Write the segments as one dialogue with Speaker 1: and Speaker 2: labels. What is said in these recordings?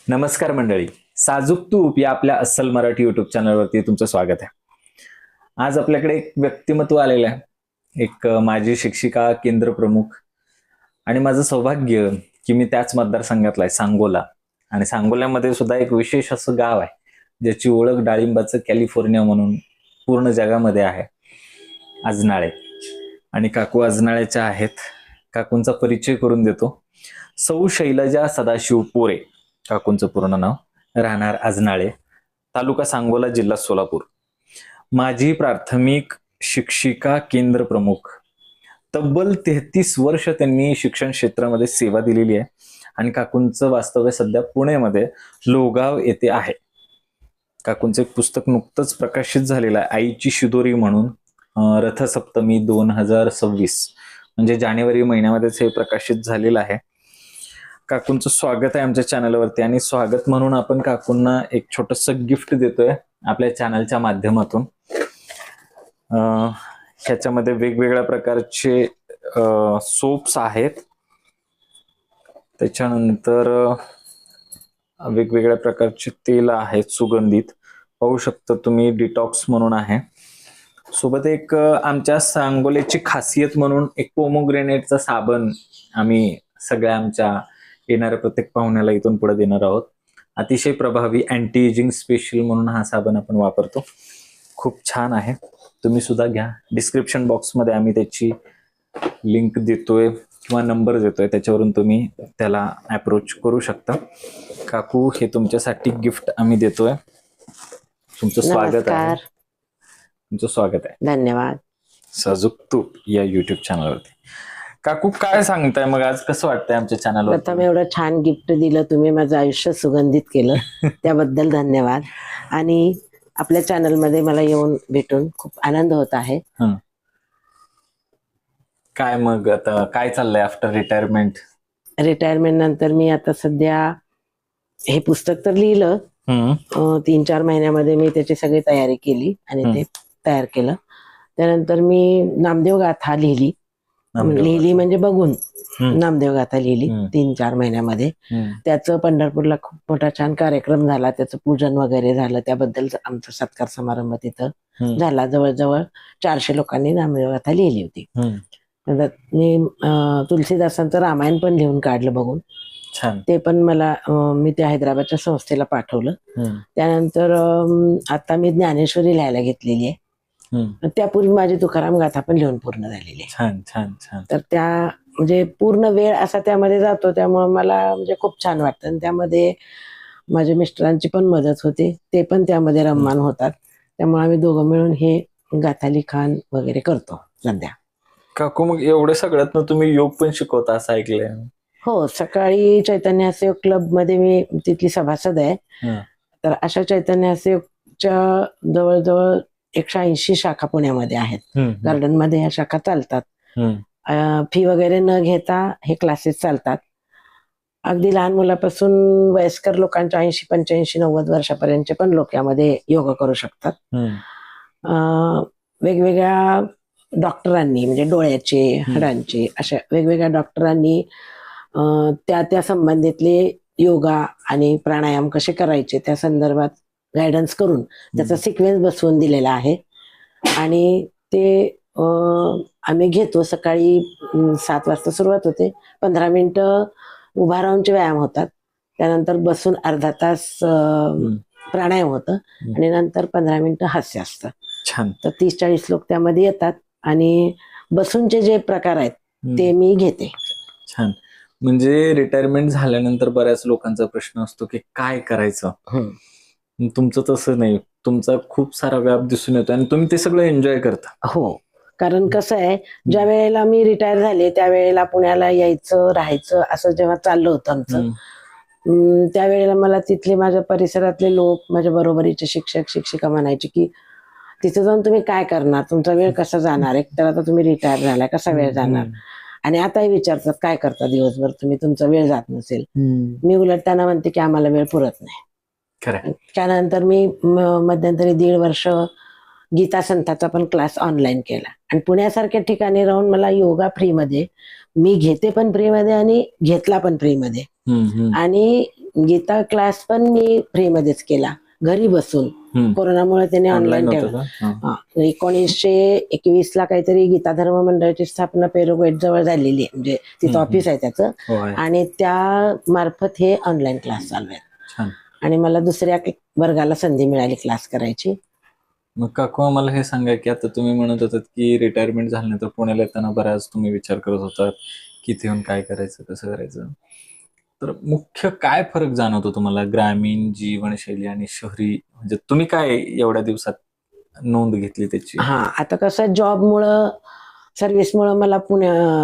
Speaker 1: नमस्कार मंडळी, साजूक तूप या आपल्या अस्सल मराठी युट्यूब चॅनलवरती तुमचं स्वागत आहे. आज आपल्याकडे एक व्यक्तिमत्व आलेलं आहे, एक माजी शिक्षिका, केंद्र प्रमुख. आणि माझं सौभाग्य की मी त्याच मतदारसंघातला आहे, सांगोला. आणि सांगोल्यामध्ये सुद्धा एक विशेष असं गाव आहे ज्याची ओळख डाळिंबाचं कॅलिफोर्निया म्हणून पूर्ण जगामध्ये आहे, अजनाळे. आणि काकू अजनाळेच्या आहेत. काकूंचा परिचय करून देतो. सौ शैलजा सदाशिव पोरे काकूंचं पूर्ण नाव, राहणार अजनाळे, तालुका सांगोला, जिल्हा सोलापूर. माजी प्राथमिक शिक्षिका, केंद्र प्रमुख. तब्बल 33 वर्ष त्यांनी शिक्षण क्षेत्रामध्ये सेवा दिलेली आहे. आणि काकूंचं वास्तव्य सध्या पुण्यामध्ये लोहगाव येथे आहे. काकूंचं एक पुस्तक नुकतंच प्रकाशित झालेलं आहे, आईची शिदोरी म्हणून, रथसप्तमी 2026, म्हणजे जानेवारी महिन्यामध्येच हे प्रकाशित झालेलं आहे. काकूंचं स्वागत आहे आमच्या चॅनलवरती. आणि स्वागत म्हणून आपण काकूंना एक छोटस गिफ्ट देतोय आपल्या चॅनलच्या माध्यमातून. ह्याच्यामध्ये वेगवेगळ्या प्रकारचे सोप्स आहेत, त्याच्यानंतर वेगवेगळ्या प्रकारचे तेल आहेत सुगंधित, पाहू शकता तुम्ही, डिटॉक्स म्हणून आहे. सोबत एक आमच्या सांगोल्याची खासियत म्हणून एक पोमोग्रेनेटचा साबण आम्ही सगळ्या आमच्या येणाऱ्या प्रत्येक पाहुण्याला इथून पुढे देणार आहोत. अतिशय प्रभावी, अँटी एजिंग स्पेशल म्हणून हा साबण आपण वापरतो. खूप छान आहे, तुम्ही सुद्धा घ्या. डिस्क्रिप्शन बॉक्समध्ये आम्ही त्याची लिंक देतोय किंवा नंबर देतोय, त्याच्यावरून तुम्ही त्याला अप्रोच करू शकता. काकू, हे तुमच्यासाठी गिफ्ट आम्ही देतोय. तुमचं स्वागत आहे. तुमचं स्वागत आहे.
Speaker 2: धन्यवाद.
Speaker 1: साजूक तूप या युट्यूब चॅनलवरती. काकू, काय सांगताय मग, आज कसं वाटतंय आमच्या चॅनलवर?
Speaker 2: प्रथम एवढं छान गिफ्ट दिलं तुम्ही, माझं आयुष्य सुगंधित केलं, त्याबद्दल धन्यवाद. आणि आपल्या चॅनलमध्ये मला येऊन भेटून खूप आनंद होत आहे.
Speaker 1: काय मग आता काय चाललंय आफ्टर रिटायरमेंट?
Speaker 2: रिटायरमेंट नंतर मी आता सध्या हे पुस्तक तर लिहिलं, 3-4 महिन्यामध्ये मी त्याची सगळी तयारी केली आणि ते तयार केलं. त्यानंतर मी नामदेव गाथा लिहिली म्हणजे बघून नामदेव गाथा लिहिली 3-4 महिन्यामध्ये. त्याचं पंढरपूरला खूप मोठा छान कार्यक्रम झाला, त्याचं पूजन वगैरे झालं, त्याबद्दल आमचा सत्कार समारंभ तिथं झाला. जवळजवळ 400 लोकांनी नामदेव गाथा लिहिली होती. मी तुलसीदासांचं रामायण पण लिहून काढलं बघून, ते पण मी ते हैदराबादच्या संस्थेला पाठवलं. त्यानंतर आता मी ज्ञानेश्वरी लिहायला घेतलेली आहे. त्यापूर्वी माझी तुकाराम गाथा पण लिहून पूर्ण झालेली आहे.
Speaker 1: छान छान छान.
Speaker 2: तर त्या म्हणजे पूर्ण वेळ असा त्यामध्ये जातो, त्यामुळे मला म्हणजे खूप छान वाटतं. आणि त्यामध्ये माझ्या मिस्टरांची पण मदत होते, ते पण त्यामध्ये रममान होतात. त्यामुळे आम्ही दोघं मिळून हे गाथा लिखाण वगैरे करतो सध्या.
Speaker 1: काकू, मग एवढं सगळ्यात तुम्ही योग पण शिकवता असं ऐकलंय?
Speaker 2: हो, सकाळी चैतन्य हास्ययोग क्लब मध्ये मी तिथली सभासद आहे. तर अशा चैतन्य हास्ययोगच्या जवळजवळ 180 शाखा पुण्यामध्ये आहेत. गार्डन मध्ये ह्या शाखा चालतात. फी वगैरे न घेता हे क्लासेस चालतात. अगदी लहान मुलापासून वयस्कर लोकांच्या 80-85-90 वर्षापर्यंतचे पण लोक यामध्ये योगा करू शकतात. वेगवेगळ्या डॉक्टरांनी, म्हणजे डोळ्याचे, हाडांचे, अशा वेगवेगळ्या डॉक्टरांनी त्या संबंधितले योगा आणि प्राणायाम कसे करायचे त्या संदर्भात गायडन्स करून त्याचा सिक्वेन्स बसवून दिलेला आहे. आणि ते आम्ही घेतो. सकाळी 7 वाजता सुरुवात होते. 15 मिनिटं उभा राहूनचे व्यायाम होतात. त्यानंतर बसून अर्धा तास प्राणायाम होतं आणि नंतर 15 मिनिटं हास्य असतं.
Speaker 1: छान.
Speaker 2: तर 30-40 लोक त्यामध्ये येतात आणि बसूनचे जे प्रकार आहेत ते मी घेते.
Speaker 1: छान. म्हणजे रिटायरमेंट झाल्यानंतर बऱ्याच लोकांचा प्रश्न असतो की काय करायचं. तुमचं तसं नाही, तुमचा खूप सारा व्याप दिसून येतो आणि तुम्ही ते सगळं एन्जॉय करता.
Speaker 2: हो, कारण कसं आहे, ज्या वेळेला मी रिटायर झाले त्यावेळेला पुण्याला यायचं, राहायचं असं जेव्हा चाललं होतं आमचं, त्यावेळेला मला तिथले माझ्या परिसरातले लोक, माझ्या बरोबरीचे शिक्षक शिक्षिका म्हणायचे की तिथे जाऊन तुम्ही काय करणार, तुमचा वेळ कसा जाणार, एक तर आता तुम्ही रिटायर झालाय, कसा वेळ जाणार. आणि आताही विचारतात काय करता दिवसभर तुम्ही, तुमचा वेळ जात नसेल. मी उलट त्यांना म्हणते की आम्हाला वेळ पुरत नाही. त्यानंतर मी मध्यंतरी 1.5 वर्ष गीता संताचा पण क्लास ऑनलाईन केला. आणि पुण्यासारख्या ठिकाणी राहून मला योगा फ्रीमध्ये मी घेते, पण फ्रीमध्ये आणि घेतला पण फ्रीमध्ये. आणि गीता क्लास पण मी फ्रीमध्येच केला, घरी बसून. कोरोनामुळे त्याने ऑनलाईन ठेवलं. 1921 काहीतरी गीता धर्म मंडळाची स्थापना पेरोगेट जवळ झालेली आहे, म्हणजे तिथं ऑफिस आहे त्याचं, आणि त्या मार्फत हे ऑनलाईन क्लास चालू आहेत. आणि मला दुसऱ्या वर्गाला संधी मिळाली क्लास करायची.
Speaker 1: मग काकू मला हे सांगा की आता तुम्ही म्हणत होतात की रिटायरमेंट झाल्यानंतर पुण्याला येताना बराच तुम्ही विचार करत होतात की इथे येऊन काय करायचं, कसं करायचं. तर मुख्य काय फरक जाणवतो तुम्हाला ग्रामीण जीवनशैली आणि शहरी, म्हणजे तुम्ही काय एवढ्या दिवसात नोंद घेतली त्याची?
Speaker 2: हा, आता कसं जॉबमुळं, सर्व्हिसमुळं मला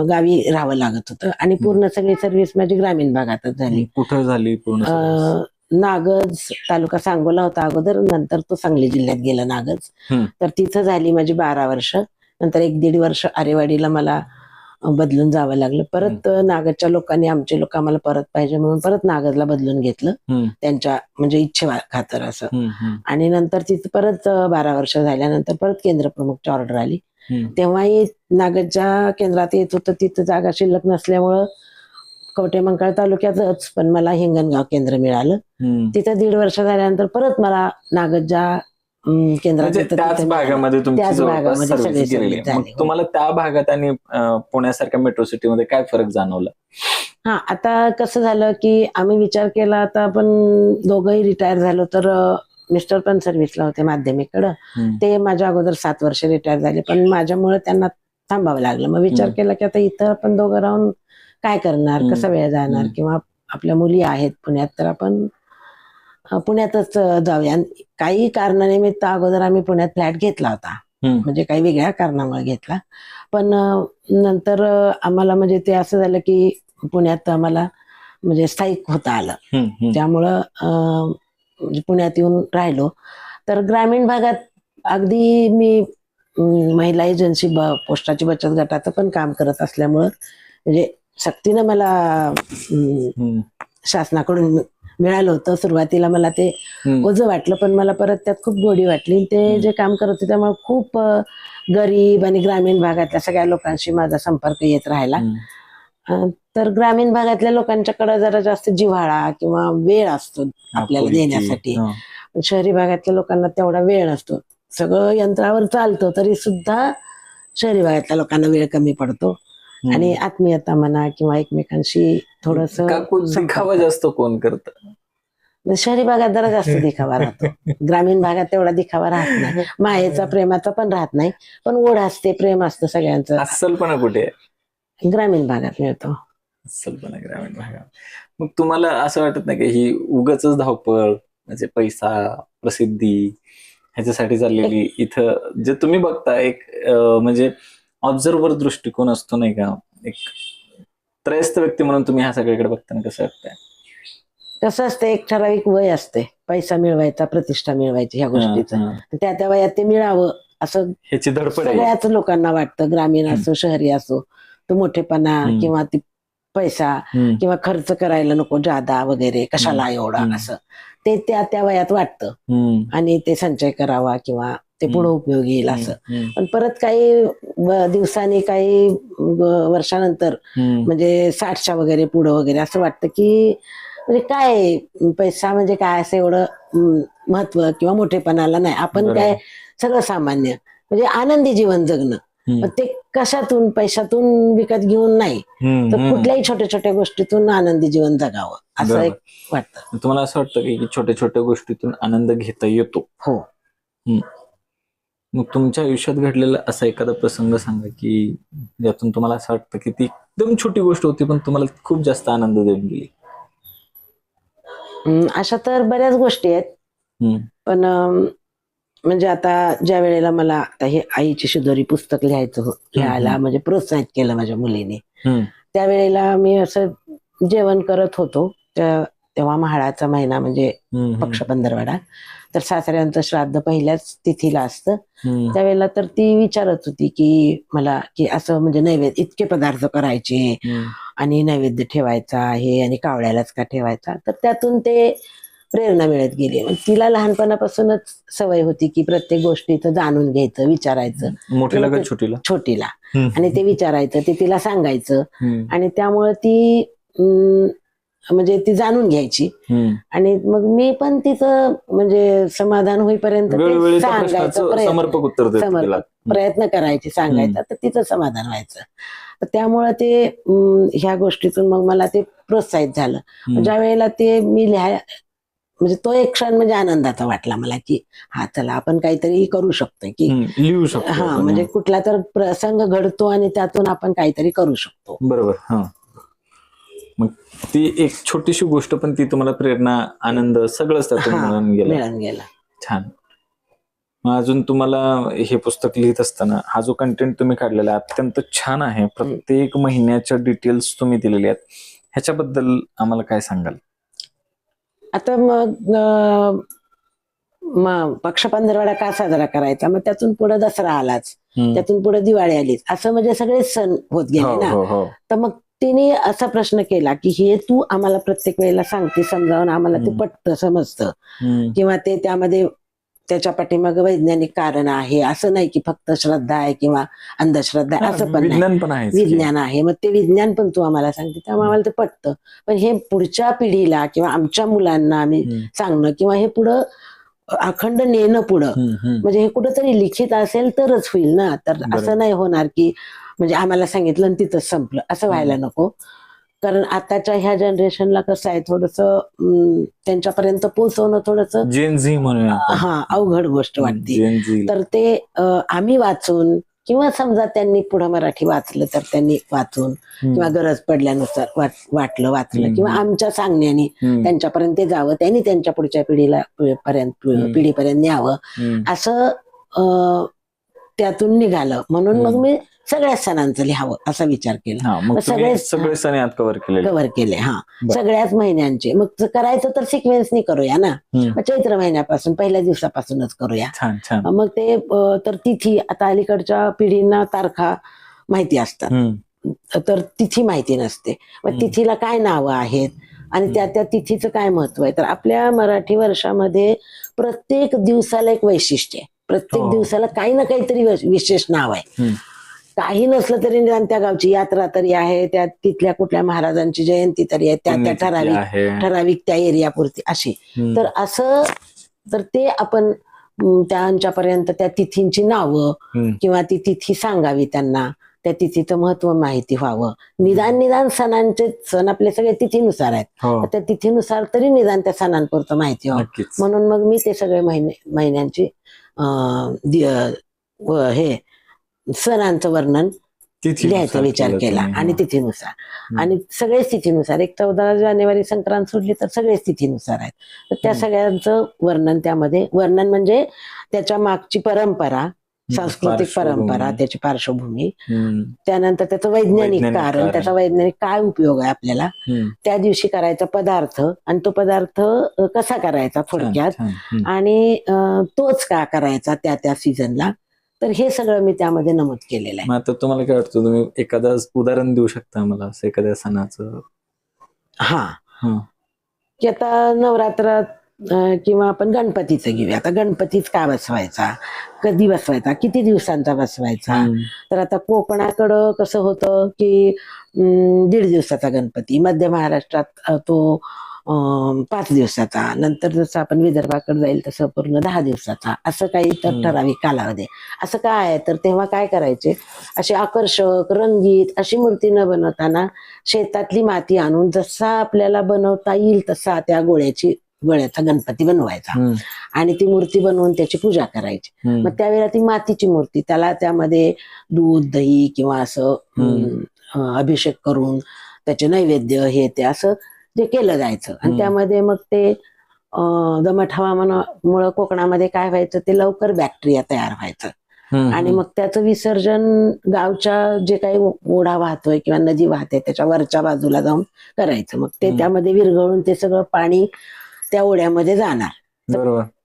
Speaker 2: गावी राहावं लागत होतं, आणि पूर्ण सगळी सर्व्हिस माझी ग्रामीण भागातच झाली.
Speaker 1: कुठं झाली पूर्ण service?
Speaker 2: नागज तालुका सांगोला होता अगोदर, नंतर तो सांगली जिल्ह्यात गेला नागज. तर तिथं झाली माझी 12 वर्ष. नंतर 1-1.5 वर्ष आरेवाडीला मला बदलून जावं लागलं. परत नागजच्या लोकांनी, आमचे लोक आम्हाला परत पाहिजे म्हणून परत नागजला बदलून घेतलं, त्यांच्या म्हणजे इच्छेखातर असं. आणि नंतर तिथं परत 12 वर्ष झाल्यानंतर परत केंद्र प्रमुखची ऑर्डर आली. तेव्हाही नागजच्या केंद्रात येत होतं, तिथं जागा शिल्लक नसल्यामुळं कवठेमंकाळ तालुक्यातच, पण मला हिंगणगाव केंद्र मिळालं. तिथं 1.5 वर्ष झाल्यानंतर परत मला नागजच्या केंद्रात
Speaker 1: त्याच भागामध्ये तुमची जवळपास सर्व्हिस गेलेली आहे. मग तुम्हाला त्या भागात आणि पुण्यासारख्या मेट्रो सिटीमध्ये काय फरक जाणवला?
Speaker 2: हा, आता कसं झालं की आम्ही विचार केला, आता आपण दोघंही रिटायर झालो, तर मिस्टर पण सर्व्हिसला होते माध्यमिककडं. ते माझ्या अगोदर 7 वर्ष रिटायर झाले, पण माझ्यामुळे त्यांना थांबावं लागलं. मग विचार केला की आता इथं आपण दोघं राहून काय करणार, कसा वेळ जाणार, किंवा आपल्या मुली आहेत पुण्यात, तर आपण पुण्यातच जाऊया. काही कारणानिमित्त अगोदर आम्ही पुण्यात फ्लॅट घेतला होता, म्हणजे काही वेगळ्या कारणामुळे घेतला. पण नंतर आम्हाला म्हणजे ते असं झालं की पुण्यात आम्हाला म्हणजे स्थायिक होता आलं, त्यामुळं म्हणजे पुण्यात येऊन राहिलो. तर ग्रामीण भागात अगदी मी महिला एजन्सी, पोस्टाची बचत गटाचं पण काम करत असल्यामुळं म्हणजे सक्तीनं मला शासनाकडून मिळालं होतं. सुरुवातीला मला ते ओझं वाटलं, पण मला परत त्यात खूप गोडी वाटली. ते जे काम करत होते त्यामुळे खूप गरीब आणि ग्रामीण भागातल्या सगळ्या लोकांशी माझा संपर्क येत राहिला. तर ग्रामीण भागातल्या लोकांच्याकडे जरा जास्त जिव्हाळा किंवा वेळ असतो आपल्याला देण्यासाठी. शहरी भागातल्या लोकांना तेवढा वेळ नसतो. सगळं यंत्रावर चालतं तरी सुद्धा शहरी भागातल्या लोकांना वेळ कमी पडतो, आणि आत्मीयता म्हणा किंवा एकमेकांशी थोडस
Speaker 1: दिखावा जास्त कोण करतं?
Speaker 2: शहरी भागात जरा जास्त दिखावा राहतो. ग्रामीण भागात तेवढा दिखावा राहत नाही, मायेचा प्रेमाचा पण राहत नाही, पण ओढ असते, प्रेम असतं सगळ्यांचं.
Speaker 1: अस्सलपणा कुठे?
Speaker 2: ग्रामीण भागात मिळतो
Speaker 1: अस्सलपणा ग्रामीण भागात. मग तुम्हाला असं वाटत नाही की ही उगाच धावपळ, म्हणजे पैसा, प्रसिद्धी ह्याच्यासाठी चाललेली, इथं जे तुम्ही बघता एक म्हणजे ऑब्झर्वर दृष्टिकोन असतो नाही का, एक त्रयस्थ व्यक्ती म्हणून तुम्ही ह्या सगळीकडे बघताना कसं वाटतंय?
Speaker 2: कसं असतं, एक ठराविक वय असते पैसा मिळवायचा, प्रतिष्ठा मिळवायची, ह्या गोष्टीचं त्या त्या वयात ते मिळावं असं
Speaker 1: ह्याची धडपड
Speaker 2: सगळ्याच लोकांना वाटतं, ग्रामीण असो शहरी असो. तो मोठेपणा किंवा ती पैसा किंवा खर्च करायला नको जादा वगैरे, कशाला एवढा, असं ते त्या त्या वयात वाटतं, आणि ते संचय करावा किंवा ते पुढे उपयोगी येईल असं. पण परत काही दिवसांनी, काही वर्षानंतर, म्हणजे 60च्या वगैरे पुढं वगैरे असं वाटतं की म्हणजे काय पैसा म्हणजे काय असं एवढं महत्व किंवा मोठेपणाला नाही. आपण काय सगळं सामान्य, म्हणजे आनंदी जीवन जगणं, ते कशातून, पैशातून विकत घेऊन नाही, तर कुठल्याही छोट्या छोट्या गोष्टीतून आनंदी जीवन जगावं असं एक वाटतं.
Speaker 1: तुम्हाला असं वाटतं की छोट्या छोट्या गोष्टीतून आनंद घेता येतो?
Speaker 2: हो.
Speaker 1: मग तुमच्या आयुष्यात घडलेला असा एखादा प्रसंग सांगा की ज्यातून तुम्हाला असं वाटतं की ती एकदम छोटी गोष्ट होती पण तुम्हाला खूप जास्त आनंद देऊन गेली.
Speaker 2: अशा तर बऱ्याच गोष्टी आहेत, पण म्हणजे आता ज्या वेळेला मला आता हे आईची शिदोरी पुस्तक लिहायला म्हणजे प्रोत्साहित केलं माझ्या मुलीने, त्यावेळेला मी असं जेवण करत होतो. तेव्हा म्हाळाचा महिना म्हणजे पक्ष पंधरवडा, तर सासऱ्यांचं श्राद्ध पहिल्याच तिथीला असतं. त्यावेळेला तर ती विचारत होती की मला की असं म्हणजे नैवेद्य, इतके पदार्थ करायचे आणि नैवेद्य ठेवायचा आहे आणि कावळ्यालाच का ठेवायचा, तर त्यातून ते प्रेरणा मिळत गेली. तिला लहानपणापासूनच सवय होती की प्रत्येक गोष्टीचं जाणून घ्यायचं, विचारायचं.
Speaker 1: मोठीला का छोटीला?
Speaker 2: छोटीला. आणि ते विचारायचं, ते तिला सांगायचं, आणि त्यामुळे ती म्हणजे ती जाणून घ्यायची. आणि मग मी पण तिचं म्हणजे समाधान होईपर्यंत
Speaker 1: वेळोवेळी
Speaker 2: ते
Speaker 1: त्या
Speaker 2: सांगायचं
Speaker 1: प्रश्नाचं समर्पक उत्तर देत तिला.
Speaker 2: समर्पक प्रयत्न करायचे सांगायचा, तर तिचं समाधान व्हायचं. तर त्यामुळं ते ह्या गोष्टीतून मग मला ते प्रोत्साहित झालं. ज्या वेळेला ते मी म्हणजे तो एक क्षण म्हणजे आनंदाचा वाटला मला, की हा चला आपण काहीतरी करू शकतोय, की
Speaker 1: लिहू शकतो
Speaker 2: हा
Speaker 1: आपण.
Speaker 2: म्हणजे कुठला तर प्रसंग घडतो आणि त्यातून आपण काहीतरी करू शकतो.
Speaker 1: बरोबर. हा, मग ती एक छोटीशी गोष्ट पण ती तुम्हाला प्रेरणा, आनंद सगळंच त्यातून मिळून गेलं.
Speaker 2: मिळून गेला.
Speaker 1: छान. मग अजून तुम्हाला हे पुस्तक लिहित असताना हा जो कंटेंट तुम्ही काढलेला आहे अत्यंत छान आहे. प्रत्येक महिन्याच्या डिटेल्स तुम्ही दिलेले आहेत. ह्याच्याबद्दल आम्हाला काय सांगाल?
Speaker 2: आता मग पक्ष पंधरवडा का साजरा करायचा, मग त्यातून पुढे दसरा आलाच, त्यातून पुढे दिवाळी आलीच, असं म्हणजे सगळेच सण होत गेले ना. तर मग तिने असा प्रश्न केला की हे तू आम्हाला प्रत्येक वेळेला सांगते, समजावून आम्हाला ते पटतं, समजतं, किंवा ते त्यामध्ये त्याच्या पाठीमागे वैज्ञानिक कारण आहे, असं नाही की फक्त श्रद्धा आहे किंवा अंधश्रद्धा आहे, असं पण नाही, विज्ञान आहे. मग ते विज्ञान पण तू आम्हाला सांगते, त्यामुळे आम्हाला ते पटतं. पण हे पुढच्या पिढीला किंवा आमच्या मुलांना आम्ही सांगणं किंवा हे पुढं अखंड नेणं पुढं, म्हणजे हे कुठंतरी लिखित असेल तरच होईल ना. तर असं नाही होणार की म्हणजे आम्हाला सांगितलं आणि तिथंच संपलं, असं व्हायला नको. कारण आताच्या ह्या जनरेशनला कसं आहे, थोडस त्यांच्यापर्यंत पोहोचवणं थोडस
Speaker 1: जेनझी म्हणूया आपण.
Speaker 2: अवघड गोष्ट वाटते. तर ते आम्ही वाचून किंवा समजा त्यांनी पुढं मराठी वाचलं तर त्यांनी वाचून किंवा गरज पडल्यानुसार वाचलं किंवा आमच्या सांगण्याने त्यांच्यापर्यंत ते जावं, त्यांनी त्यांच्या पुढच्या पिढीपर्यंत न्यावं, असं त्यातून निघालं. म्हणून मग मी सगळ्या सणांचं लिहावं असा विचार केला.
Speaker 1: सगळे सण यात कव्हर केले.
Speaker 2: सगळ्याच महिन्यांचे. मग करायचं तर सिक्वेन्सनी करूया ना. मग चैत्र महिन्यापासून पहिल्या दिवसापासूनच करूया. मग ते तर तिथी, आता अलीकडच्या पिढींना तारखा माहिती असतात, तर तिथी माहिती नसते. मग तिथीला काय नावं आहेत आणि त्या तिथीचं काय महत्व आहे. तर आपल्या मराठी वर्षामध्ये प्रत्येक दिवसाला एक वैशिष्ट्य आहे, प्रत्येक दिवसाला काही ना काहीतरी विशेष नाव आहे. काही नसलं तरी निदान त्या गावची यात्रा तरी आहे, त्या तिथल्या कुठल्या महाराजांची जयंती तरी आहे, त्या ठराविक त्या एरियापुरती अशी. तर असं, तर ते आपण त्यांच्यापर्यंत त्या तिथींची नावं किंवा ती तिथी सांगावी त्यांना, त्या तिथीचं महत्व माहिती व्हावं. निदान सण आपले सगळे तिथीनुसार आहेत, त्या तिथीनुसार तरी निदान त्या सणांपुरतं माहिती व्हावं. म्हणून मग मी ते सगळे महिन्यांची हे सणांचं वर्णन लिहायचा विचार केला. आणि तिथीनुसार, आणि सगळेच तिथीनुसार, एक 14 जानेवारी संक्रांत सोडली तर सगळेच तिथीनुसार आहेत. तर त्या सगळ्यांचं वर्णन, त्यामध्ये वर्णन म्हणजे त्याच्या मागची परंपरा, सांस्कृतिक परंपरा, त्याची पार्श्वभूमी, त्यानंतर त्याचं वैज्ञानिक कारण, त्याचा वैज्ञानिक काय उपयोग आहे आपल्याला, त्या दिवशी करायचा पदार्थ आणि तो पदार्थ कसा करायचा थोडक्यात, आणि तोच का करायचा त्या सीझनला. तर हे सगळं मी त्यामध्ये नमूद केलेलं आहे.
Speaker 1: आता तुम्हाला काय वाटतं, तुम्ही एखादं उदाहरण देऊ शकता मला असं एखाद्या सणाचं?
Speaker 2: की आता नवरात्रात किंवा आपण गणपतीचं घेऊया. आता गणपतीच का बसवायचा, कधी बसवायचा, किती दिवसांचा बसवायचा. तर आता कोकणाकडं कसं होतं की 1.5 दिवसाचा गणपती, मध्य महाराष्ट्रात तो 5 दिवसाचा, नंतर जसं आपण विदर्भाकडे जाईल तसं पूर्ण 10 दिवसाचा, असं काही तर ठराविक कालावधी. असं काय आहे, तर तेव्हा काय करायचे, अशी आकर्षक रंगीत अशी मूर्ती न बनवताना शेतातली माती आणून जसा आपल्याला बनवता येईल तसा त्या गोळ्याचा गणपती बनवायचा आणि ती मूर्ती बनवून त्याची पूजा करायची. मग त्यावेळेला ती मातीची मूर्ती, त्याला त्यामध्ये दूध, दही किंवा असं अभिषेक करून त्याचे नैवेद्य हे ते असं जे केलं जायचं. आणि त्यामध्ये मग ते दमट हवामानामुळे कोकणामध्ये काय व्हायचं, ते लवकर बॅक्टेरिया तयार व्हायचं आणि मग त्याचं विसर्जन गावच्या जे काही ओढा वाहतोय किंवा नदी वाहते त्याच्या वरच्या बाजूला जाऊन करायचं. मग ते त्यामध्ये विरघळून ते सगळं पाणी त्या ओढ्यामध्ये जाणार,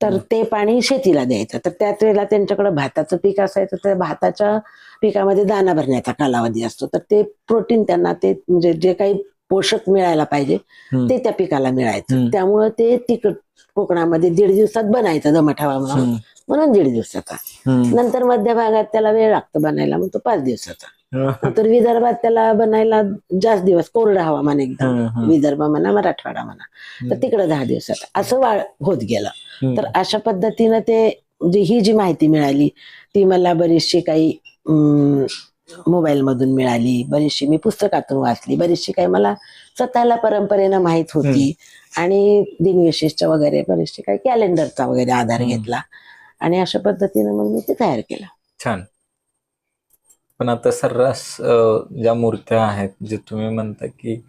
Speaker 2: तर ते पाणी शेतीला द्यायचं. तर त्याच वेळेला त्यांच्याकडे भाताचं पीक असायचं, तर भाताच्या पिकामध्ये दाणा भरण्याचा कालावधी असतो. तर ते प्रोटीन त्यांना, ते म्हणजे जे काही पोषक मिळायला पाहिजे ते त्या पिकाला मिळायचं. त्यामुळे ते कोकणामध्ये 1.5 दिवसात बनायचं दमट हवामान म्हणून 1.5 दिवसाचा. नंतर मध्य भागात त्याला वेळ लागतो बनायला, मग तो 5 दिवसाचा. तर विदर्भात त्याला बनायला जास्त दिवस, कोरडं हवामान एकदम, विदर्भ म्हणा मराठवाडा म्हणा, तर तिकडे 10 दिवसात असं होत गेलं. तर अशा पद्धतीनं ते ही जी माहिती मिळाली ती मला बरीचशी काही मोबाईल मधून मिळाली, बरीचशी मी पुस्तकातून वाचली, बरीचशी काही मला स्वतःला परंपरेनं माहित होती, आणि दिनविशेषचा वगैरे बरेचसे काही कॅलेंडरचा वगैरे आधार घेतला, आणि अशा पद्धतीनं मग मी ते तयार केलं.
Speaker 1: छान. पण आता सर्रास ज्या मूर्त्या आहेत, जे तुम्ही म्हणता की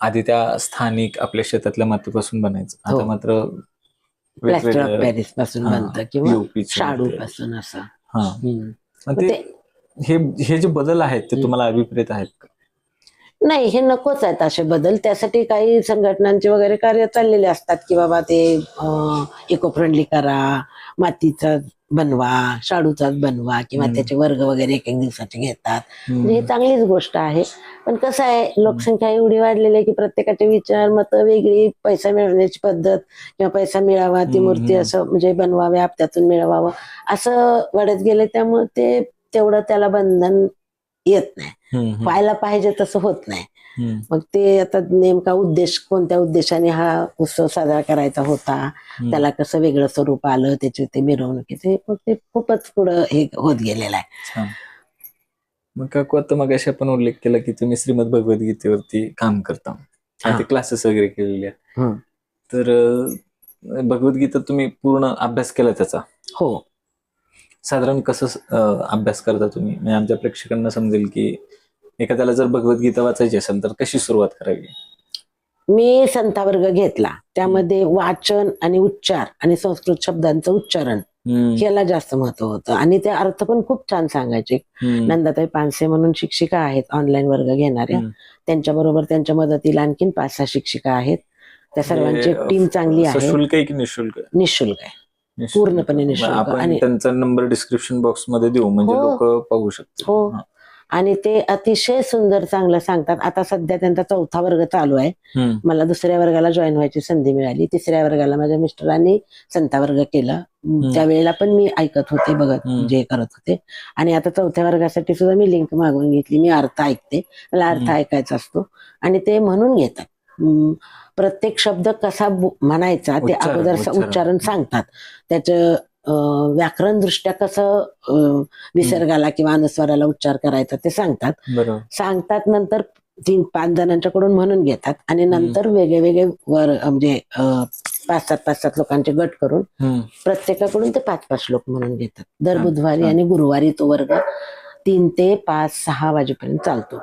Speaker 1: आधी त्या स्थानिक आपल्या शेतातल्या मातीपासून बनायचं, आता मात्र
Speaker 2: प्लॅस्टर ऑफ पॅरिस पासून बनतं किंवा शाडू पासून असं.
Speaker 1: हे जे बदल आहेत ते तुम्हाला अभिप्रेत आहेत का?
Speaker 2: नाही, हे नकोच आहेत असे बदल. त्यासाठी काही संघटनांचे वगैरे कार्य चाललेले असतात की बाबा ते इको फ्रेंडली करा, मातीचा बनवा, शाडूचाच बनवा, किंवा त्याचे वर्ग वगैरे 1-1 दिवसाचे घेतात. म्हणजे ही चांगलीच गोष्ट आहे. पण कसं आहे, लोकसंख्या एवढी वाढलेली आहे की प्रत्येकाचे विचार, मतं वेगळी, पैसा मिळवण्याची पद्धत किंवा पैसा मिळावा, ती मूर्ती असं म्हणजे बनवाव्या, त्यातून मिळवावं असं वाढत गेले. त्यामुळे ते तेवढं त्याला बंधन येत नाही, व्हायला पाहिजे तसं होत नाही. मग ते आता नेमका उद्देश, कोणत्या उद्देशाने हा उत्सव साजरा करायचा होता, त्याला कसं वेगळं स्वरूप आलं, त्याचे ते मिरवणुकीचे, मग ते खूपच पुढं हे होत गेलेलं आहे.
Speaker 1: मग काकू, आता मग अशा पण उल्लेख केला की तुम्ही श्रीमद भगवद्गीतेवरती काम करता, ते क्लासेस वगैरे केलेले आहेत, तर भगवद्गीता तुम्ही पूर्ण अभ्यास केला त्याचा?
Speaker 2: हो.
Speaker 1: साधारण कसं अभ्यास करता तुम्ही, म्हणजे आमच्या प्रेक्षकांना समजेल की एखाद्याला जर भगवद्गीता वाचायची असेल तर कशी सुरुवात करावी?
Speaker 2: मी संथावर्ग घेतला, त्यामध्ये वाचन आणि उच्चार आणि संस्कृत शब्दांचं उच्चारण याला जास्त महत्व होतं, आणि ते अर्थ पण खूप छान सांगायचे. नंदाताई पानसे म्हणून शिक्षिका आहेत ऑनलाईन वर्ग घेणाऱ्या, त्यांच्या बरोबर त्यांच्या मदतीला आणखीन 5-6 शिक्षिका आहेत. त्या सर्वांची टीम चांगली आहे.
Speaker 1: सशुल्क आहे की निशुल्क?
Speaker 2: निशुल्क आहे, पूर्णपणे निशुल्क.
Speaker 1: आणि त्यांचा नंबर डिस्क्रिप्शन बॉक्स मध्ये देऊ, म्हणजे लोक पाहू शकतात.
Speaker 2: हो, आणि ते अतिशय सुंदर चांगलं सांगतात. आता सध्या त्यांचा 4था वर्ग चालू आहे. मला 2ऱ्या वर्गाला जॉईन व्हायची संधी मिळाली. 3ऱ्या वर्गाला माझ्या मिस्टरांनी संथा वर्ग केला, त्यावेळेला पण मी ऐकत होते, बघत जे करत होते. आणि आता 4थ्या वर्गासाठी सुद्धा मी लिंक मागवून घेतली. मी अर्थ ऐकते, मला अर्थ ऐकायचा असतो, आणि ते म्हणून घेतात. प्रत्येक शब्द कसा म्हणायचा ते अगोदर उच्चारण सांगतात, त्याचं व्याकरण दृष्ट्या कसं विसर्गाला किंवा अनुस्वाराला उच्चार करायचा ते सांगतात. नंतर 3-5 जणांच्याकडून म्हणून घेतात, आणि नंतर वेगळे वेगळे म्हणजे 5-7 लोकांचे गट करून प्रत्येकाकडून ते 5-5 श्लोक म्हणून घेतात. दर बुधवारी आणि गुरुवारी तो वर्ग 3 ते 5-6 वाजेपर्यंत चालतो.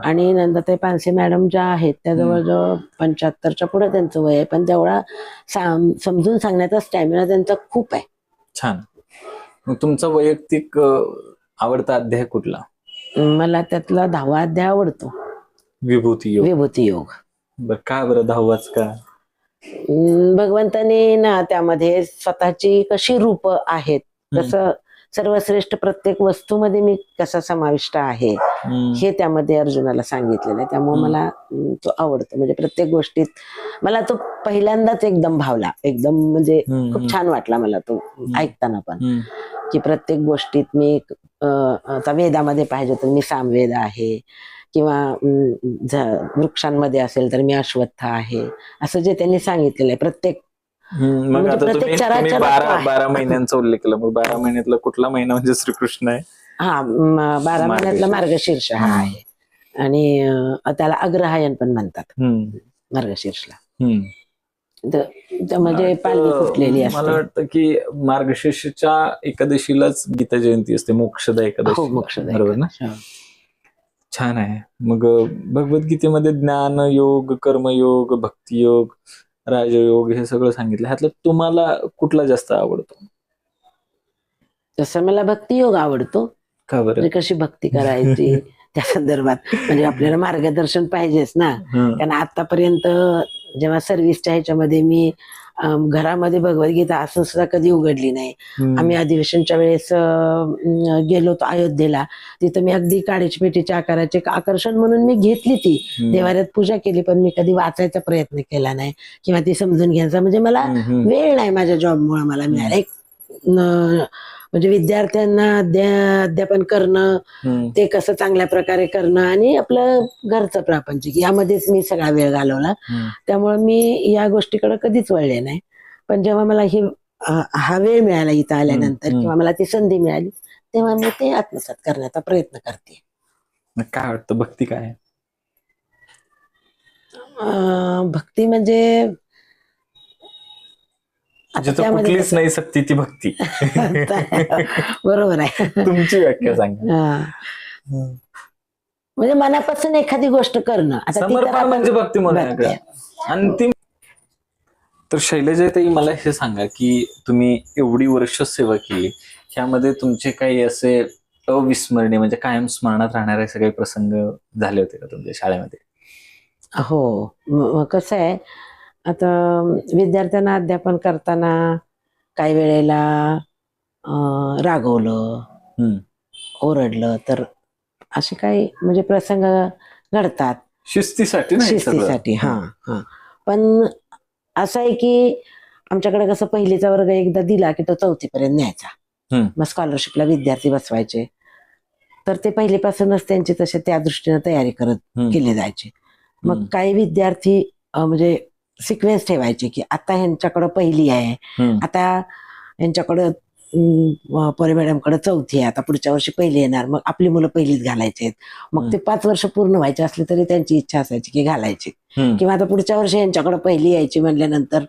Speaker 2: आणि नंदाताई पानसे मॅडम ज्या आहेत त्या जवळजवळ 75च्या पुढे त्यांचं वय आहे, पण तेवढा समजून सांगण्याचा स्टॅमिना त्यांचा खूप आहे.
Speaker 1: छान. मग तुमचा वैयक्तिक आवडता अध्याय कुठला?
Speaker 2: मला त्यातला 10वा अध्याय आवडतो,
Speaker 1: विभूती
Speaker 2: योग.
Speaker 1: का बरं 10वाच का?
Speaker 2: भगवंताने ना त्यामध्ये स्वतःची कशी रूप आहेत, कसं सर्वश्रेष्ठ प्रत्येक वस्तूमध्ये मी कसा समाविष्ट आहे हे त्यामध्ये अर्जुनाला सांगितलेलं आहे. त्यामुळे मला तो आवडतो. म्हणजे प्रत्येक गोष्टीत मला तो पहिल्यांदाच एकदम भावला, एकदम म्हणजे खूप छान वाटला मला तो ऐकताना पण, की प्रत्येक गोष्टीत मी आता वेदामध्ये पाहिजे तर मी सामवेद आहे, किंवा वृक्षांमध्ये असेल तर मी अश्वत्थ आहे, असं जे त्यांनी सांगितलेलं आहे. प्रत्येक
Speaker 1: मग आता तुम्ही 12 महिन्यांचा उल्लेख केला, मग 12 महिन्यातला कुठला महिना म्हणजे श्रीकृष्ण आहे?
Speaker 2: 12 महिन्यातला मार्गशीर्ष हा आहे, आणि त्याला अग्रहायण पण म्हणतात मार्गशीर्षला. म्हणजे पालवी फुटलेली असते.
Speaker 1: मला वाटतं की मार्गशीर्षच्या एकादशीलाच गीता जयंती असते, मोक्षदा एकादशी, बरोबर ना? छान आहे. मग भगवद्गीतेमध्ये ज्ञान योग, कर्मयोग, भक्तियोग, राजयोग हे सगळं सांगितलं. ह्यातलं तुम्हाला कुठला जास्त आवडतो?
Speaker 2: तसं मला भक्तियोग आवडतो.
Speaker 1: का बरं?
Speaker 2: म्हणजे कशी भक्ती करायची त्या संदर्भात, म्हणजे आपल्याला मार्गदर्शन पाहिजेच ना. कारण आतापर्यंत जेव्हा सर्व्हिसच्या ह्याच्यामध्ये मी घरामध्ये भगवद्गीता असं सुद्धा कधी उघडली नाही. आम्ही अधिवेशनच्या वेळेस गेलो होतो अयोध्येला, तिथं मी अगदी काडीच्या पेटीच्या आकाराचे आकर्षण म्हणून मी घेतली, ती देवाऱ्यात पूजा केली, पण मी कधी वाचायचा प्रयत्न केला नाही किंवा ती समजून घ्यायचा, म्हणजे मला वेळ नाही, माझ्या जॉबमुळे मला मिळाला. एक म्हणजे विद्यार्थ्यांना अध्यापन करणं, ते कसं चांगल्या प्रकारे करणं आणि आपलं घरचं प्रापंचिक यामध्येच मी सगळा वेळ घालवला. त्यामुळे मी या गोष्टीकडे कधीच वळले नाही. पण जेव्हा मला हा वेळ मिळाला इथं आल्यानंतर किंवा मला ती संधी मिळाली, तेव्हा मी ते आत्मसात करण्याचा प्रयत्न करते.
Speaker 1: काय वाटतं भक्ती काय आहे?
Speaker 2: भक्ती म्हणजे
Speaker 1: जिथं कुठलीच नाही सक्ती ती भक्ती.
Speaker 2: बरोबर आहे.
Speaker 1: तुमची व्याख्या सांगा.
Speaker 2: म्हणजे मनापासून एखादी गोष्ट करणं, आता ती तर
Speaker 1: समर्पण
Speaker 2: आपण
Speaker 1: म्हणजे भक्ती म्हणून अंतिम. तर शैलजाताई, मला हे सांगा की तुम्ही एवढी वर्ष सेवा केली, ह्यामध्ये तुमचे काही असे अविस्मरणीय म्हणजे कायम स्मरणात राहणारे सगळे प्रसंग झाले होते का तुमच्या शाळेमध्ये?
Speaker 2: हो, कसं आहे, आता विद्यार्थ्यांना अध्यापन करताना काही वेळेला रागवलं, ओरडलं तर असे काही म्हणजे प्रसंग घडतात. शिस्तीसाठी. हा. पण असं आहे की आमच्याकडे कसं पहिलीचा वर्ग एकदा दिला की तो 4थी पर्यंत न्यायचा. मग स्कॉलरशिपला विद्यार्थी बसवायचे, तर ते पहिलीपासूनच त्यांची तसे त्या दृष्टीने तयारी करत केले जायचे. मग काही विद्यार्थी म्हणजे सिक्वेन्स ठेवायचे की आता ह्यांच्याकडं पहिली आहे, आता ह्यांच्याकडं परी मॅडमकडे 4थी आहे, आता पुढच्या वर्षी पहिली येणार, मग आपली मुलं पहिलीच घालायचे. मग ते 5 वर्ष पूर्ण व्हायचे असले तरी त्यांची इच्छा असायची की घालायची. किंवा आता पुढच्या वर्षी यांच्याकडे पहिली यायची म्हणल्यानंतर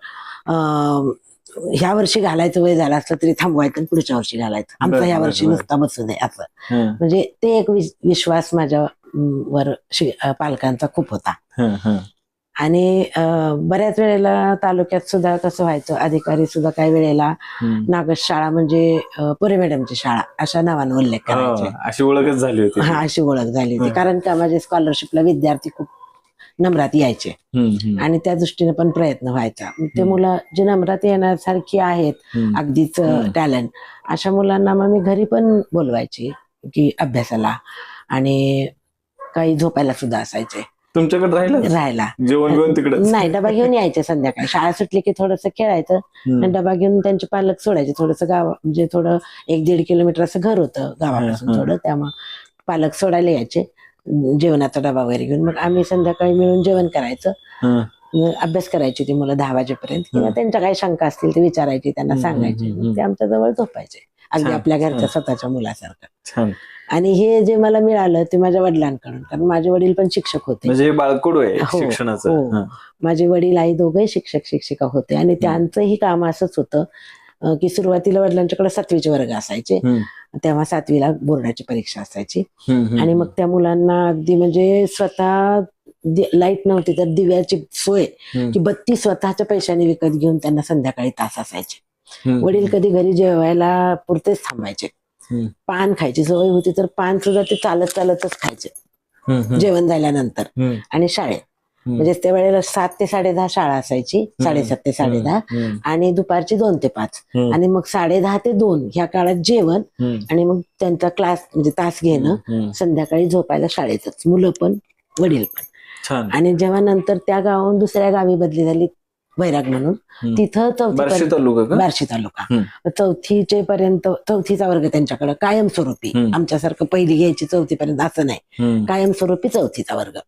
Speaker 2: ह्या वर्षी घालायचं वय झालं असलं तरी थांबवायचं आणि पुढच्या वर्षी घालायचं, आमचा ह्या वर्षी नुसता बसू नये असं. म्हणजे ते एक विश्वास माझ्या वर पालकांचा खूप होता. आणि बऱ्याच वेळेला तालुक्यात सुद्धा कसं व्हायचं, अधिकारी सुद्धा काही वेळेला नागश शाळा म्हणजे परी मॅडमची शाळा अशा नावानं उल्लेख करायचे.
Speaker 1: अशी ओळखच झाली होती.
Speaker 2: हा, अशी ओळख झाली होती. कारण का माझे स्कॉलरशिपला विद्यार्थी खूप नम्रात यायचे आणि त्या दृष्टीने पण प्रयत्न व्हायचा. ते मुलं जे नम्रात येण्यासारखी आहेत, अगदीच टॅलेंट, अशा मुलांना मग मी घरी पण बोलवायची की अभ्यासाला, आणि काही झोपायला सुद्धा असायचे.
Speaker 1: तुमच्याकडे राहायला जेवण घेऊन तिकडे?
Speaker 2: नाही, डबा घेऊन यायचे. संध्याकाळी शाळा सुटली की थोडस खेळायचं आणि डबा घेऊन त्यांचे पालक सोडायचे. थोडंसं गाव म्हणजे थोडं 1-1.5 किलोमीटर असं घर होतं गावापासून थोडं, त्यामुळे पालक सोडायला यायचे जेवणाचा डबा वगैरे घेऊन. मग आम्ही संध्याकाळी मिळून जेवण करायचं, अभ्यास करायची ती मुलं 10 वाजेपर्यंत, किंवा त्यांच्या काही शंका असतील ते विचारायची, त्यांना सांगायचे, ते आमच्या जवळ झोपायचे अगदी आपल्या घरच्या स्वतःच्या मुलासारखं. आणि हे जे मला मिळालं ते माझ्या वडिलांकडून, कारण माझे वडील पण शिक्षक होते.
Speaker 1: म्हणजे बाळकडू आहे शिक्षणाचं.
Speaker 2: माझे वडील आई दोघे शिक्षक शिक्षिका होते, आणि त्यांचंही काम असंच होतं की सुरुवातीला वडिलांच्याकडे 7वीचे वर्ग असायचे, तेव्हा 7वीला बोर्डाची परीक्षा असायची, आणि मग त्या मुलांना अगदी म्हणजे स्वतः लाईट नव्हती तर दिव्याची सोय की बत्ती स्वतःच्या पैशाने विकत घेऊन त्यांना संध्याकाळी तास असायचे. वडील कधी घरी जेवायला पुरतेच थांबायचे. पान खायची सवय होती तर पान सुद्धा ते चालत चालतच खायचे जेवण झाल्यानंतर. आणि शाळेत म्हणजे त्यावेळेला 7 ते 10:30 शाळा असायची, 7:30 ते 10:30, आणि दुपारची 2 ते 5, आणि मग 10:30 ते 2 ह्या काळात जेवण, आणि मग त्यांचा क्लास म्हणजे तास घेणं, संध्याकाळी झोपायला शाळेतच, मुलं पण वडील पण. आणि जेव्हा नंतर त्या गावाहून दुसऱ्या गावी बदली झाली वैराग म्हणून, तिथं
Speaker 1: बार्शी तालुका
Speaker 2: 4थीचे पर्यंत 4थीचा वर्ग त्यांच्याकडे कायमस्वरूपी, आमच्यासारखं पहिली घ्यायची 4थी पर्यंत असं नाही, कायमस्वरूपी 4थीचा वर्ग.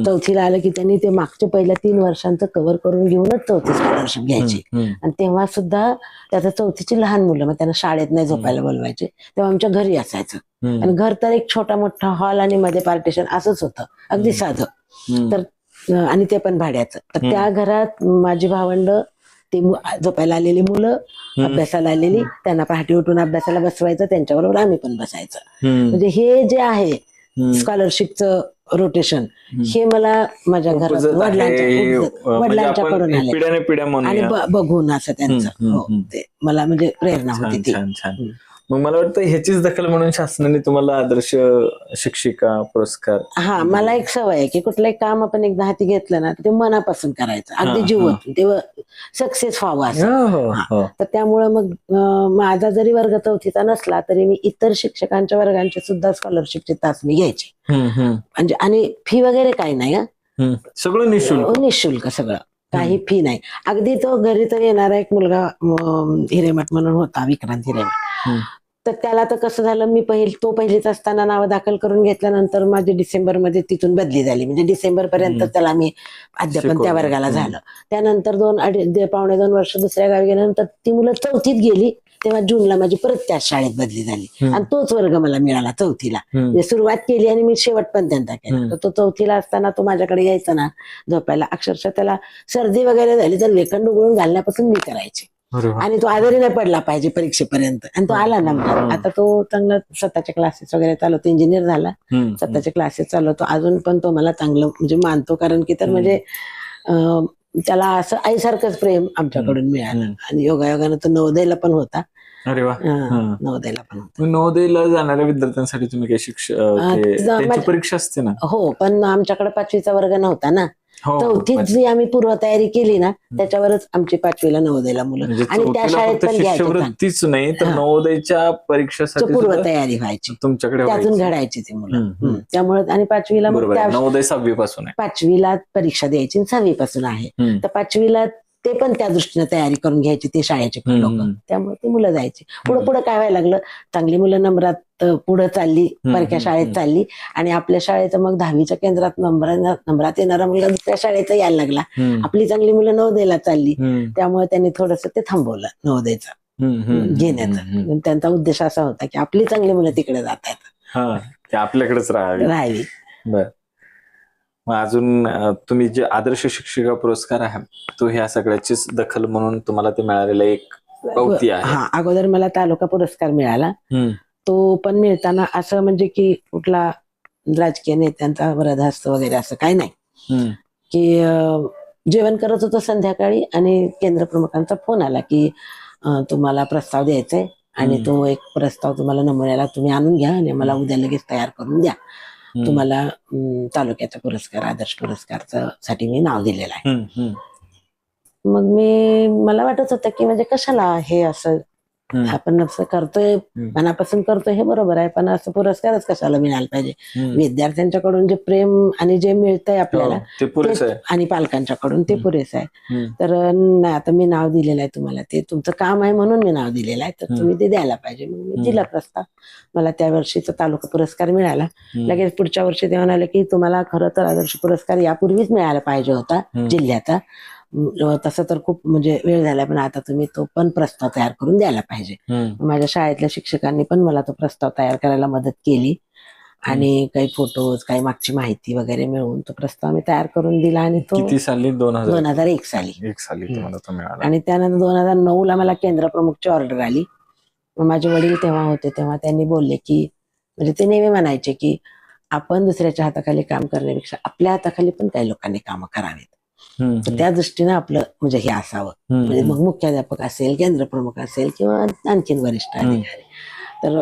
Speaker 2: 4थीला आलं की त्यांनी ते मागच्या पहिल्या 3 वर्षांचं कव्हर करून घेऊनच 4थी स्कॉलरशिप घ्यायची. आणि तेव्हा सुद्धा त्याचं 4थीची लहान मुलं, मग त्यांना शाळेत नाही झोपायला बोलवायचे, तेव्हा आमच्या घरी असायचं. आणि घर तर एक छोटा मोठा हॉल आणि मध्ये पार्टिशन असंच होतं, अगदी साधं, तर आणि ते पण भाड्याचं. तर त्या घरात माझी भावंड, ते झोपायला आलेली मुलं, अभ्यासाला आलेली, त्यांना पहाटे उठून अभ्यासाला बसवायचं, त्यांच्याबरोबर आम्ही पण बसायचं. म्हणजे हे जे आहे स्कॉलरशिपचं रोटेशन, हे मला माझ्या घरात वडिलांच्याकडून आले आणि बघून असं त्यांचं ते मला म्हणजे प्रेरणा होती ती.
Speaker 1: मग मला वाटतं ह्याचीच दखल म्हणून शासनाने तुम्हाला आदर्श शिक्षिका पुरस्कार.
Speaker 2: हा, मला एक सवय आहे की कुठलंही काम आपण एकदा हाती घेतलं ना ते मनापासून करायचं, अगदी जीवात, तेव्हा सक्सेस व्हावं असं. तर त्यामुळं मग माझा जरी वर्ग 4थीचा नसला तरी मी इतर शिक्षकांच्या वर्गांचे सुद्धा स्कॉलरशिपचे तास मी घ्यायचे. म्हणजे आणि फी वगैरे काही नाही,
Speaker 1: सगळं
Speaker 2: निशुल्क सगळं, काही फी नाही. अगदी तो घरी तर येणारा एक मुलगा हिरेमठ म्हणून होता, विक्रांत हिरेमठ, तर त्याला तर कसं झालं, मी तो पहिलीच असताना नाव दाखल करून घेतल्यानंतर माझी डिसेंबरमध्ये तिथून बदली झाली. म्हणजे डिसेंबर पर्यंत त्याला मी अध्यापन त्या वर्गाला झालं. त्यानंतर 2.5-2.5 वर्ष दुसऱ्या गावी गेल्यानंतर ती मुलं 4थीत गेली. तेव्हा जूनला माझी परत त्याच शाळेत बदली झाली आणि तोच वर्ग मला मिळाला 4थीला. म्हणजे सुरुवात केली आणि मी शेवट पण त्यांचा केला. तर तो 4थीला असताना तो माझ्याकडे यायचा ना झोपायला. अक्षरशः त्याला सर्दी वगैरे झाली तर वेकंड उघडून घालण्यापासून मी करायचे. आणि तो आजारी नाही पडला पाहिजे परीक्षेपर्यंत. आणि तो आला ना. आता तो चांगला स्वतःचे क्लासेस वगैरे चालवतो, इंजिनियर झाला, स्वतःचे क्लासेस चालवतो. अजून पण तो मला चांगलं म्हणजे मानतो. कारण की तर म्हणजे त्याला असं आईसारखंच प्रेम आमच्याकडून मिळालं. आणि योगायोगानं तो नवोदयला पण होता.
Speaker 1: अरे वा.
Speaker 2: नवोदयला पण होता.
Speaker 1: नवोदयला जाणाऱ्या विद्यार्थ्यांसाठी तुम्ही काही त्यांची परीक्षा असते ना?
Speaker 2: हो, पण आमच्याकडे 5वीचा वर्ग नव्हता ना.
Speaker 1: हो,
Speaker 2: 4थीत जी आम्ही पूर्वतयारी केली ना त्याच्यावरच आमची 5वीला नवोदयला मुलं.
Speaker 1: म्हणजे
Speaker 2: आणि त्या शाळेत पण
Speaker 1: शिष्यवृत्तीच नाही तर नवोदयच्या परीक्षेसाठी
Speaker 2: पूर्वतयारी व्हायची,
Speaker 1: तुमच्याकडे
Speaker 2: त्यातून घडायची ती मुलं. त्यामुळे आणि 5वीला मग
Speaker 1: नवोदय 6वी पासून आहे.
Speaker 2: 5वीला परीक्षा द्यायची 6वी पासून आहे. तर 5वीला ते पण त्या दृष्टीने तयारी करून घ्यायची ते शाळेचे पण लोक. त्यामुळे ती मुलं जायची. पुढे काय व्हायला लागलं, चांगली मुलं नंबरात पुढे चालली, परक्या शाळेत चालली. आणि आपल्या शाळेत मग 10वीच्या केंद्रात नंबरात येणारा मुलगा दुसऱ्या शाळेत यायला लागला. आपली चांगली मुलं नवोदयला चालली. त्यामुळे त्यांनी थोडस ते थांबवलं नवोदयचं घेण्याचं. त्यांचा उद्देश असा होता की आपली चांगली मुलं तिकडे जात आहेत,
Speaker 1: ते आपल्याकडेच राहावी. बर. मग अजून तुम्ही जे आदर्श शिक्षिका पुरस्कार आहे तो ह्या सगळ्याचीच दखल म्हणून तुम्हाला ते मिळालेलं एक पावती आहे.
Speaker 2: अगोदर मला तालुका पुरस्कार मिळाला. तो पण मिळताना असं म्हणजे की कुठला राजकीय नेत्यांचा वरदहस्त वगैरे असं काही नाही. की जेवण करत होतो संध्याकाळी आणि केंद्र प्रमुखांचा फोन आला की तुम्हाला प्रस्ताव द्यायचाय आणि तो एक प्रस्ताव तुम्हाला नमुन्याला तुम्ही आणून घ्या आणि मला उद्या लगेच तयार करून द्या. तुम्हाला तालुक्याचा पुरस्कार आदर्श पुरस्कार साठी मी नाव दिलेलं आहे. मग मला वाटत होतं की म्हणजे कशाला हे असं आपण असं करतोय, मनापासून करतोय हे बरोबर आहे, पण असं पुरस्कारच कशाला मिळाला पाहिजे. विद्यार्थ्यांच्याकडून जे प्रेम आणि जे मिळतंय आपल्याला आणि पालकांच्याकडून ते पुरेसं आहे. तर नाही, आता मी नाव दिलेलं आहे तुम्हाला, ते तुमचं काम आहे म्हणून मी नाव दिलेलं आहे, तर तुम्ही ते द्यायला पाहिजे. मग मी दिला प्रस्ताव. मला त्या वर्षीचा तालुका पुरस्कार मिळाला. लगेच पुढच्या वर्षी ते म्हणाले की तुम्हाला खरं तर आदर्श पुरस्कार यापूर्वीच मिळायला पाहिजे होता जिल्ह्याचा. तसं तर खूप म्हणजे वेळ झाला, पण आता तुम्ही तो पण प्रस्ताव तयार करून द्यायला पाहिजे. माझ्या शाळेतल्या शिक्षकांनी पण मला तो प्रस्ताव तयार करायला मदत केली आणि काही फोटोज, काही मागची माहिती वगैरे मिळवून तो प्रस्ताव मी तयार करून दिला. आणि तो
Speaker 1: किती साली?
Speaker 2: 2001 साली. आणि त्यानंतर 2009ला मला केंद्र प्रमुखची ऑर्डर आली. माझे वडील तेव्हा होते, तेव्हा त्यांनी बोलले की म्हणजे ते नेहमी म्हणायचे की आपण दुसऱ्याच्या हाताखाली काम करण्यापेक्षा आपल्या हाताखाली पण काही लोकांनी कामं करावीत. तर त्या दृष्टीनं आपलं म्हणजे हे असावं. म्हणजे मग मुख्याध्यापक असेल, केंद्र प्रमुख असेल किंवा आणखीन वरिष्ठ अधिकारी. तर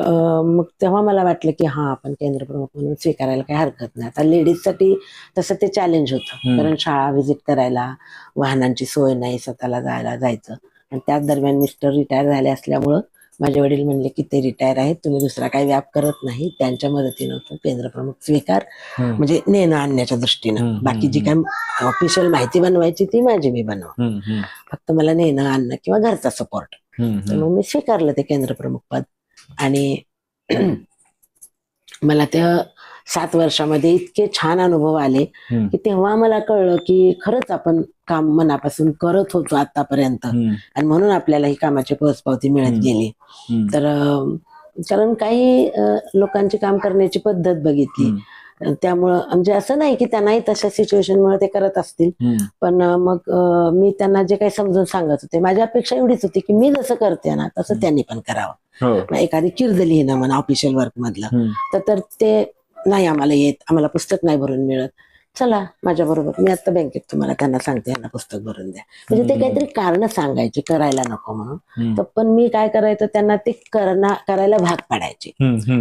Speaker 2: मग तेव्हा मला वाटलं की आपण केंद्र प्रमुख म्हणून स्वीकारायला काही हरकत नाही. आता लेडीजसाठी तसं ते चॅलेंज होतं, कारण शाळा व्हिजिट करायला वाहनांची सोय नाही, स्वतःला जायचं. आणि त्याच दरम्यान मिस्टर रिटायर झाले असल्यामुळं माझे वडील म्हणले की ते रिटायर आहेत, तुम्ही दुसरा काही व्याप करत नाही, त्यांच्या मदतीनं तो केंद्र प्रमुख स्वीकार, म्हणजे नेणं आणण्याच्या दृष्टीनं. बाकी जी काय ऑफिशियल माहिती बनवायची ती माझी मी बनवा, फक्त मला नेणं आणणं किंवा घरचा सपोर्ट. तर मग मी स्वीकारलं ते केंद्र प्रमुख पद. आणि मला त्या 7 वर्षामध्ये इतके छान अनुभव आले की तेव्हा मला कळलं की खरंच आपण काम मनापासून करत होतो आतापर्यंत, आणि म्हणून आपल्याला ही कामाची पोचपावती मिळत गेली. तर कारण काही लोकांची काम करण्याची पद्धत बघितली, त्यामुळं म्हणजे असं नाही की त्यांनाही तशा सिच्युएशनमुळे ते करत असतील, पण मग मी त्यांना जे काही समजून सांगत होते, माझी अपेक्षा एवढीच होती की मी जसं करते ना तसं त्यांनी पण करावं. एखादी किर्द लिहिणं म्हणा ऑफिशियल वर्क मधलं, तर ते नाही आम्हाला येत, आम्हाला पुस्तक नाही भरून मिळत, चला माझ्या बरोबर, मी आता बँकेत तुम्हाला त्यांना सांगते यांना पुस्तक भरून द्या. म्हणजे ते काहीतरी कारण सांगायचे करायला नको म्हणून. तर पण मी काय करायचं, त्यांना ते करायला भाग पाडायचे.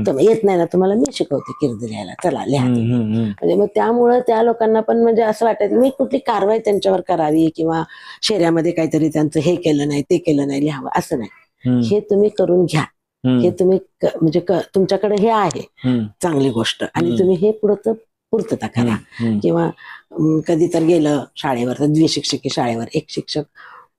Speaker 2: तर येत नाही ना तुम्हाला, मी शिकवते किर्द लिहायला, चला लिहा. म्हणजे मग त्यामुळं त्या लोकांना पण म्हणजे असं वाटायचं मी कुठली कारवाई त्यांच्यावर करावी किंवा शेऱ्यामध्ये काहीतरी त्यांचं हे केलं नाही ते केलं नाही लिहावं, असं नाही. हे तुम्ही करून घ्या, हे तुम्ही म्हणजे तुमच्याकडे हे आहे चांगली गोष्ट, आणि तुम्ही हे पुढं पूर्तता करा. किंवा कधी तर गेलं शाळेवर तर द्विशिक्षकी शाळेवर, एक शिक्षक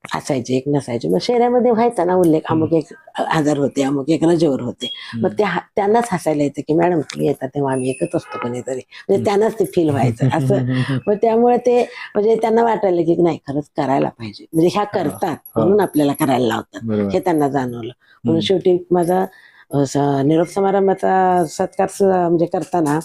Speaker 2: असायचे एक नसायचे. मग शहरामध्ये व्हायचा ना उल्लेख, अमुक एक आजार होते, अमुक एक रजेवर होते. मग त्यांनाच हसायला येतं की मॅडम तुम्ही येतात तेव्हा आम्ही एकच असतो कोणीतरी, म्हणजे त्यांनाच ते फील व्हायचं असं. मग त्यामुळे ते म्हणजे त्यांना वाटायला की नाही खरंच करायला पाहिजे, म्हणजे ह्या करतात म्हणून आपल्याला करायला लावतात हे त्यांना जाणवलं. म्हणून शेवटी माझा निरोप समारंभाचा सत्कार म्हणजे करताना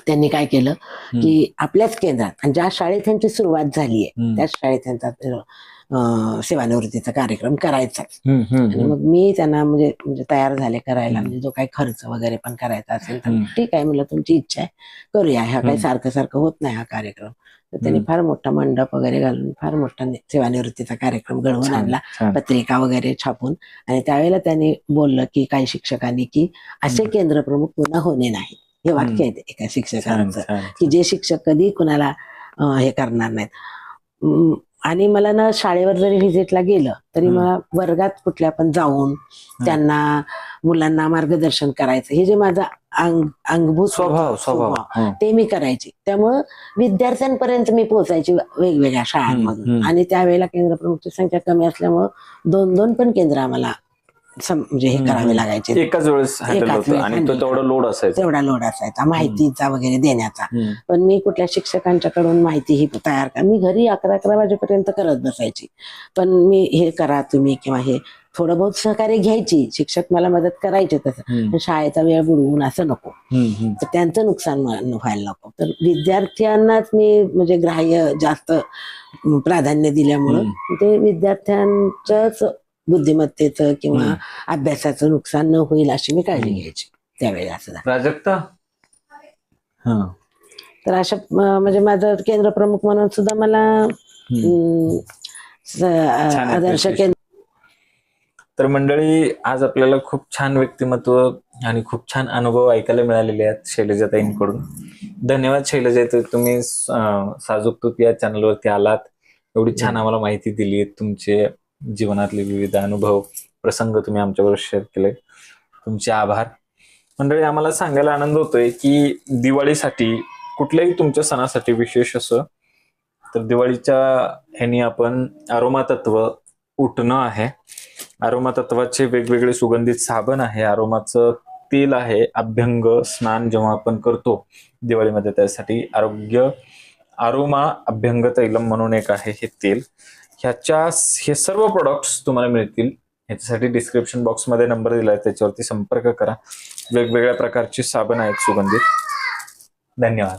Speaker 2: त्यांनी काय केलं की आपल्याच केंद्रात आणि ज्या शाळेत त्यांची सुरुवात झाली आहे त्याच शाळेत त्यांचा सेवानिवृत्तीचा कार्यक्रम करायचा. आणि मग मी त्यांना म्हणजे तयार झाले करायला, म्हणजे जो काही खर्च वगैरे पण करायचा असेल तर ठीक आहे म्हणलं, तुमची इच्छा आहे करूया, ह्या काही सारखं सारखं होत नाही हा कार्यक्रम. तर त्यांनी फार मोठा मंडप वगैरे घालून फार मोठा सेवानिवृत्तीचा कार्यक्रम घडवून आणला, पत्रिका वगैरे छापून. आणि त्यावेळेला त्यांनी बोललं की काही शिक्षकांनी की असे केंद्रप्रमुख पुन्हा होणे नाही, हे वाक्य आहे एका शिक्षकांचं, की जे शिक्षक कधी कुणाला हे करणार नाहीत. आणि मला ना शाळेवर जरी व्हिजिटला गेलं तरी मला वर्गात कुठल्या पण जाऊन त्यांना मुलांना मार्गदर्शन करायचं, हे जे माझा अंगभूत स्वभाव ते मी करायचे. त्यामुळं विद्यार्थ्यांपर्यंत मी पोहोचायची वेगवेगळ्या शाळांमधून. आणि त्यावेळेला केंद्रप्रमुखची संख्या कमी असल्यामुळं 2-2 पण केंद्र आम्हाला म्हणजे हे करावे लागायचे
Speaker 1: एकाच वेळेस आणि तो तेवढा लोड
Speaker 2: असायचा माहितीचा वगैरे देण्याचा. पण मी कुठल्या शिक्षकांच्याकडून माहिती ही तयार मी घरी 11 वाजेपर्यंत करत बसायची. पण मी हे करा तुम्ही किंवा हे थोडं बहुत सहकार्य घ्यायची, शिक्षक मला मदत करायचे तसं, शाळेचा वेळ बुडवून असं नको, तर त्यांचं नुकसान व्हायला नको. तर विद्यार्थ्यांनाच मी म्हणजे ग्राह्य जास्त प्राधान्य दिल्यामुळं ते विद्यार्थ्यांच्याच बुद्धिमत्तेचं किंवा अभ्यासाचं नुकसान न होईल अशी मी काळजी घ्यायची त्यावेळेला सुद्धा.
Speaker 1: प्राजक्ता,
Speaker 2: तर अशा म्हणजे माझं केंद्र प्रमुख म्हणून सुद्धा मला आदर्श केंद्र.
Speaker 1: तर मंडळी, आज आपल्याला खूप छान व्यक्तिमत्व आणि खूप छान अनुभव ऐकायला मिळालेले आहेत शैलजाताईंकडून. धन्यवाद शैलजाताई, तुम्ही साजूक तूप या चॅनलवरती आलात, एवढी छान आम्हाला माहिती दिली, तुमचे जीवनातले विविध अनुभव प्रसंग तुम्ही आमच्याबरोबर शेअर केले, तुमचे आभार. मंडळी, आम्हाला सांगायला आनंद होतोय की दिवाळीसाठी कुठल्याही तुमच्या सणासाठी विशेष असं तर दिवाळीच्या ह्यानी आपण अरोमा तत्व उठणं आहे, अरोमा तत्वाचे वेगवेगळे सुगंधित साबण आहे, अरोमाचं तेल आहे, अभ्यंग स्नान जेव्हा आपण करतो दिवाळीमध्ये त्यासाठी अरोमा अभ्यंग तैलम म्हणून एक आहे हे तेल. हे सर्व प्रोडक्ट्स तुम्हाला मिळतील. ह्याच्यासाठी डिस्क्रिप्शन बॉक्समध्ये नंबर दिला आहे, त्याच्यावरती संपर्क करा. वेगवेगळ्या प्रकारची साबण आहेत सुगंधित. धन्यवाद.